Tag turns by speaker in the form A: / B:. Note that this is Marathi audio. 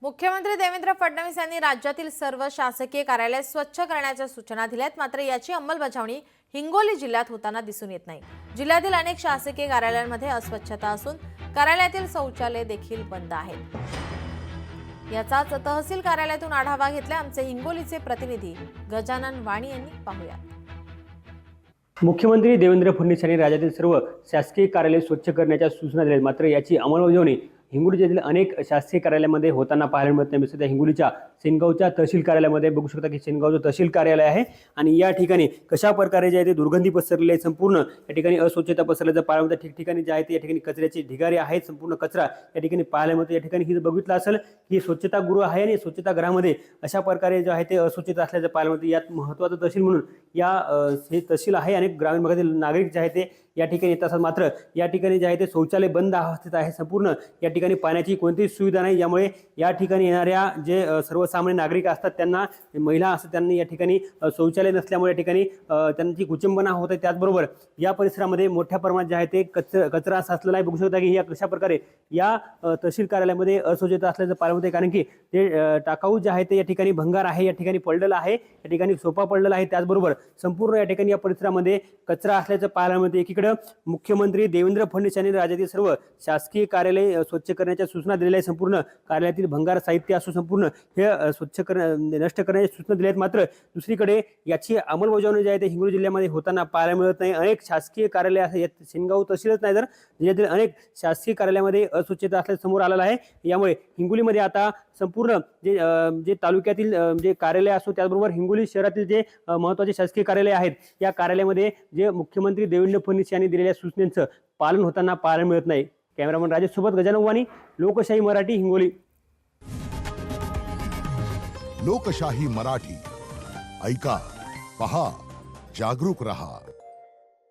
A: मुख्यमंत्री देवेंद्र फडणवीस यांनी राज्यातील सर्व शासकीय कार्यालय स्वच्छ करण्याच्या सूचना दिल्यात, मात्र याची अंमलबजावणी हिंगोली जिल्ह्यात होताना दिसून येत नाही। जिल्ह्यातील अनेक शासकीय कार्यालयांमध्ये अस्वच्छता असून कार्यालयातील शौचालय देखील बंद आहेत। याचाच तहसील कार्यालयातून आढावा घेतला आमचे हिंगोलीचे प्रतिनिधी गजानन वाणी यांनी। पाहूयात।
B: मुख्यमंत्री देवेंद्र फडणवीस यांनी राज्यातील सर्व शासकीय कार्यालय स्वच्छ करण्याच्या सूचना दिल्या, मात्र याची अंमलबजावणी हिंगोली जिल्ह्यातील अनेक शासकीय कार्यालयामध्ये होताना पाहायला मिळत नाही। सध्या हिंगोलीच्या सेनगावच्या तहसील कार्यालयामध्ये बघू शकता की सेनगावचं तहसील कार्यालय आहे आणि या ठिकाणी कशा प्रकारे जे आहे ते दुर्गंधी पसरलेली आहे, संपूर्ण या ठिकाणी अस्वच्छता पसरल्याचं पाहायला मिळतं। ठिकठिकाणी जे आहे ते या ठिकाणी कचऱ्याची ढिगारे आहेत, संपूर्ण कचरा या ठिकाणी पाहायला मिळतो। या ठिकाणी ही बघितलं असेल की स्वच्छतागृह आहे आणि स्वच्छतागृहामध्ये अशा प्रकारे जे आहे ते अस्वच्छता असल्याचं पाहायला मिळतं। यात महत्त्वाचं तहसील म्हणून हे तहसील आहे आणि ग्रामीण भागातील नागरिक जे आहे ते या ठिकाणी येत असतात, मात्र या ठिकाणी जे आहे ते शौचालय बंद अवस्थेत आहे। संपूर्ण या ठिकाणी पाण्याची कोणतीही सुविधा नाही, यामुळे या ठिकाणी येणाऱ्या जे सर्वसामान्य नागरिक असतात त्यांना, महिला असतात त्यांनी या ठिकाणी शौचालय नसल्यामुळे या ठिकाणी त्यांची कुचंबना होत आहे। त्याचबरोबर या परिसरामध्ये मोठ्या प्रमाणात जे आहे ते कचरा साचलेला आहे। बघू शकता की या कशा प्रकारे या तहसील कार्यालयामध्ये अस्वच्छता असल्याचं पाहायला मिळते, कारण की ते टाकाऊ जे आहे ते या ठिकाणी भंगार आहे, या ठिकाणी पडलेलं आहे, या ठिकाणी सोफा पडलेला आहे। त्याचबरोबर संपूर्ण या ठिकाणी या परिसरामध्ये कचरा असल्याचं पाहायला मिळते। एकीकडे मुख्यमंत्री देवेंद्र फडणवीस यांनी राज्यातील सर्व शासकीय कार्यालय स्वच्छ करण्याच्या सूचना दिलेल्या आहेत। संपूर्ण कार्यालयातील भंगार साहित्य असो संपूर्ण हे नष्ट करण्याच्या सूचना दिल्या आहेत, मात्र दुसरीकडे याची अंमलबजावणी जी आहे ते हिंगोली जिल्ह्यामध्ये होताना पाहायला मिळत नाही। अनेक शासकीय कार्यालय आहेत, सेनगाव तहसीलच नाही तर जिल्ह्यातील अनेक शासकीय कार्यालयामध्ये अस्वच्छता असल्याचं समोर आलेलं आहे। यामुळे हिंगोलीमध्ये आता संपूर्ण जे तालुक्यातील जे कार्यालय असो, त्याचबरोबर हिंगोली शहरातील जे महत्त्वाचे शासकीय कार्यालय आहेत या कार्यालयामध्ये जे मुख्यमंत्री देवेंद्र फडणवीस यांनी दिलेल्या सूचनेचं पालन होताना पाहायला मिळत नाही। कॅमेरामन राजेश सोबत गजानन वाणी, लोकशाही मराठी, हिंगोली।
C: लोकशाही मराठी ऐका, पहा, जागरूक रहा।